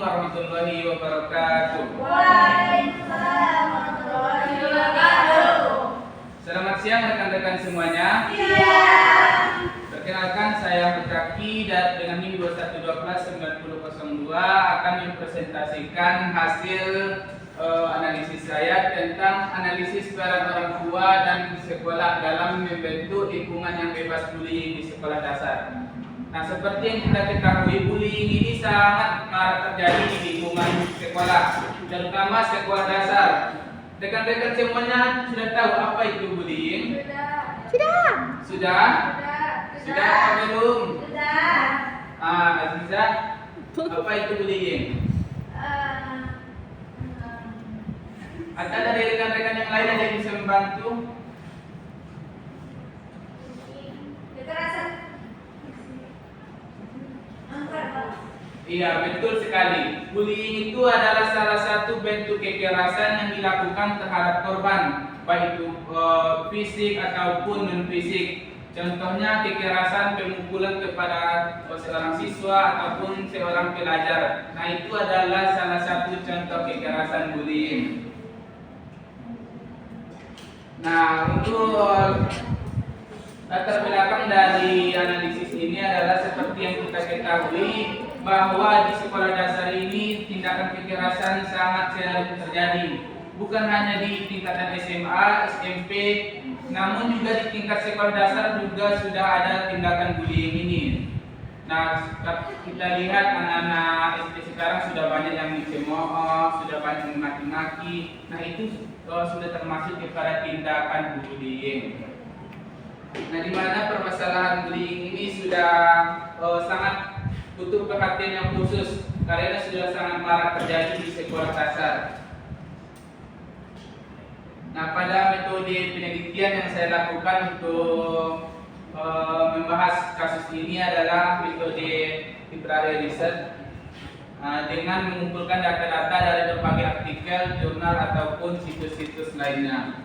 warahmatullahi wabarakatuh. Waalaikumsalam warahmatullahi wabarakatuh. Selamat siang rekan-rekan semuanya. Siang. Perkenalkan, saya Berkaki dan dengan NIM 2129002 akan mempresentasikan hasil analisis saya tentang analisis peran orang tua dan sekolah dalam membentuk lingkungan yang bebas bullying di sekolah dasar. Nah, seperti yang kita ketahui, bullying ini sangat marak terjadi di lingkungan sekolah, terutama sekolah dasar. Rekan-rekan semuanya sudah tahu apa itu bullying? Sudah? Sudah apa belum? Sudah. Aziza, apa itu bullying? Ada dari rekan-rekan yang lain yang bisa membantu? Kekerasan. Iya, betul sekali. Bullying itu adalah salah satu bentuk kekerasan yang dilakukan terhadap korban, baik itu fisik ataupun non-fisik. Contohnya kekerasan pemukulan kepada seorang siswa ataupun seorang pelajar. Nah, itu adalah salah satu contoh kekerasan bullying. Nah, untuk latar belakang dari analisis ini adalah seperti yang kita ketahui bahwa di sekolah dasar ini tindakan kekerasan sangat sering terjadi. Bukan hanya di tingkatan SMA, SMP, namun juga di tingkat sekolah dasar juga sudah ada tindakan bullying ini. Nah, kita lihat anak-anak SD sekarang sudah banyak yang dicemooh, sudah banyak yang maki-maki. Nah, itu sudah termasuk kepada tindakan bullying. Nah, di mana permasalahan bullying ini sudah sangat butuh perhatian yang khusus karena sudah sangat marak terjadi di sekolah dasar. Nah, pada metode penelitian yang saya lakukan untuk membahas kasus ini adalah metode library research dengan mengumpulkan data-data dari berbagai artikel, jurnal ataupun situs-situs lainnya.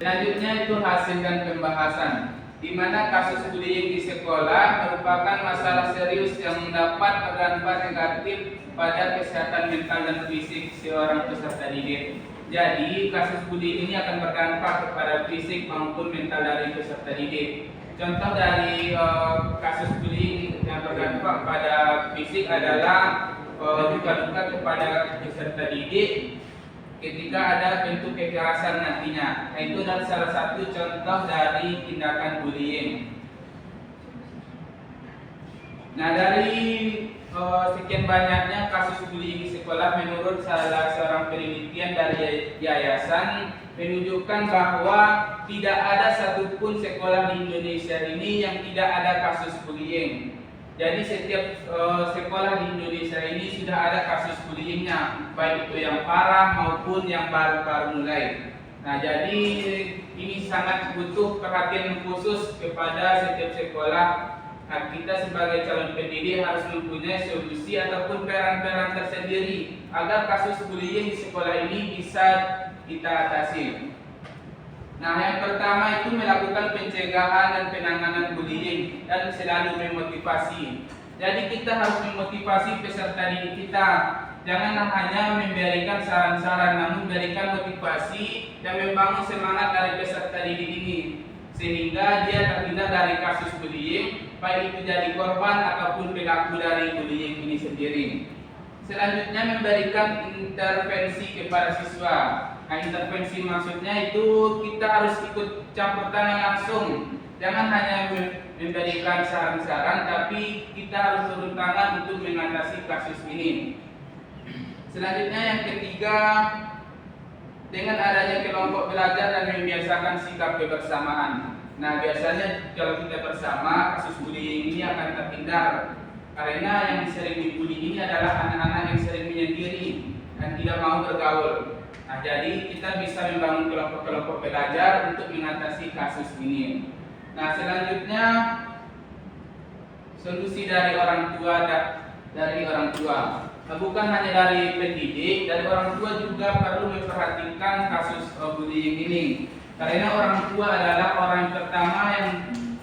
Selanjutnya itu hasil dan pembahasan, di mana kasus bullying di sekolah merupakan masalah serius yang dapat berdampak negatif pada kesehatan mental dan fisik seorang peserta didik. Jadi, kasus bullying ini akan berdampak kepada fisik maupun mental dari peserta didik. Contoh dari kasus bullying yang berdampak pada fisik adalah luka-luka kepada peserta didik ketika ada bentuk kekerasan nantinya. Nah, itu adalah salah satu contoh dari tindakan bullying. Nah, dari sekian banyaknya kasus bullying di sekolah, menurut salah seorang penelitian dari yayasan menunjukkan bahwa tidak ada satupun sekolah di Indonesia ini yang tidak ada kasus bullying. Jadi setiap sekolah di Indonesia ini sudah ada kasus bullyingnya, baik itu yang parah maupun yang baru-baru mulai. Nah, jadi ini sangat butuh perhatian khusus kepada setiap sekolah. Nah, kita sebagai calon pendidik harus mempunyai solusi ataupun peran-peran tersendiri agar kasus bullying di sekolah ini bisa kita atasi. Nah, yang pertama itu melakukan pencegahan dan penanganan bullying dan selalu memotivasi. Jadi kita harus memotivasi peserta didik kita. Jangan hanya memberikan saran-saran, namun berikan motivasi dan membangun semangat dari peserta didik ini, sehingga dia terhindar dari kasus bullying, baik itu jadi korban ataupun pelaku dari bullying ini sendiri. Selanjutnya memberikan intervensi kepada siswa. Nah, intervensi maksudnya itu kita harus ikut campur tangan langsung. Jangan hanya memberikan saran-saran, tapi kita harus turun tangan untuk mengatasi kasus ini. Selanjutnya yang ketiga, dengan adanya kelompok belajar dan membiasakan sikap kebersamaan. Nah, biasanya kalau kita bersama, kasus bullying ini akan terhindar. Karena yang sering dibully ini adalah anak-anak yang sering menyendiri dan tidak mau bergaul. Nah, jadi kita bisa membangun kelompok-kelompok belajar untuk mengatasi kasus ini. Nah, selanjutnya solusi dari orang tua bukan hanya dari pendidik, dari orang tua juga perlu memperhatikan kasus bullying ini. Karena orang tua adalah orang pertama yang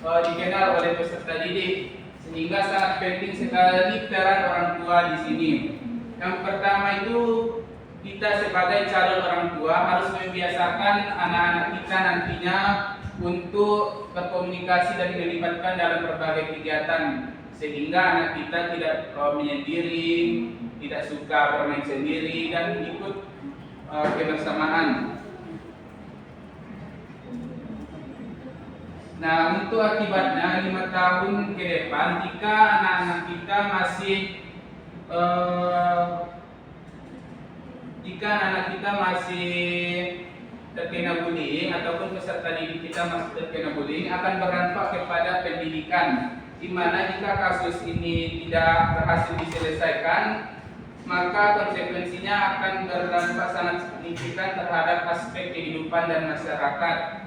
dikenal oleh peserta didik. Sehingga sangat penting sekali peran orang tua di sini. Yang pertama itu kita sebagai calon orang tua harus membiasakan anak-anak kita nantinya untuk berkomunikasi dan dilibatkan dalam berbagai kegiatan, sehingga anak kita tidak menyendiri, tidak suka bermain sendiri dan ikut kebersamaan. Nah, untuk akibatnya 5 tahun ke depan jika anak-anak kita masih terkena bullying ataupun peserta didik kita masih terkena bullying, akan berdampak kepada pendidikan, di mana jika kasus ini tidak berhasil diselesaikan, maka konsekuensinya akan berdampak sangat signifikan terhadap aspek kehidupan dan masyarakat,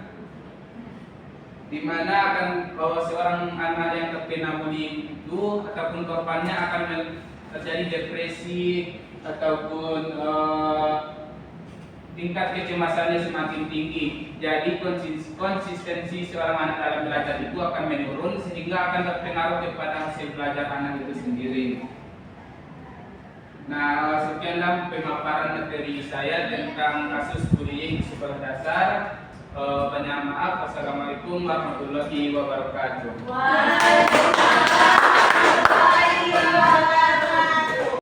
di mana akan seorang anak yang terkena bullying itu ataupun korbannya akan terjadi depresi ataupun tingkat kecemasannya semakin tinggi. Jadi konsistensi seorang anak dalam belajar itu akan menurun, sehingga akan berpengaruh kepada hasil belajar anak itu sendiri. Nah, sekianlah pemaparan materi saya tentang kasus bullying di sekolah dasar. Banyak maaf. Wassalamualaikum warahmatullahi wabarakatuh. Waalaikumsalam.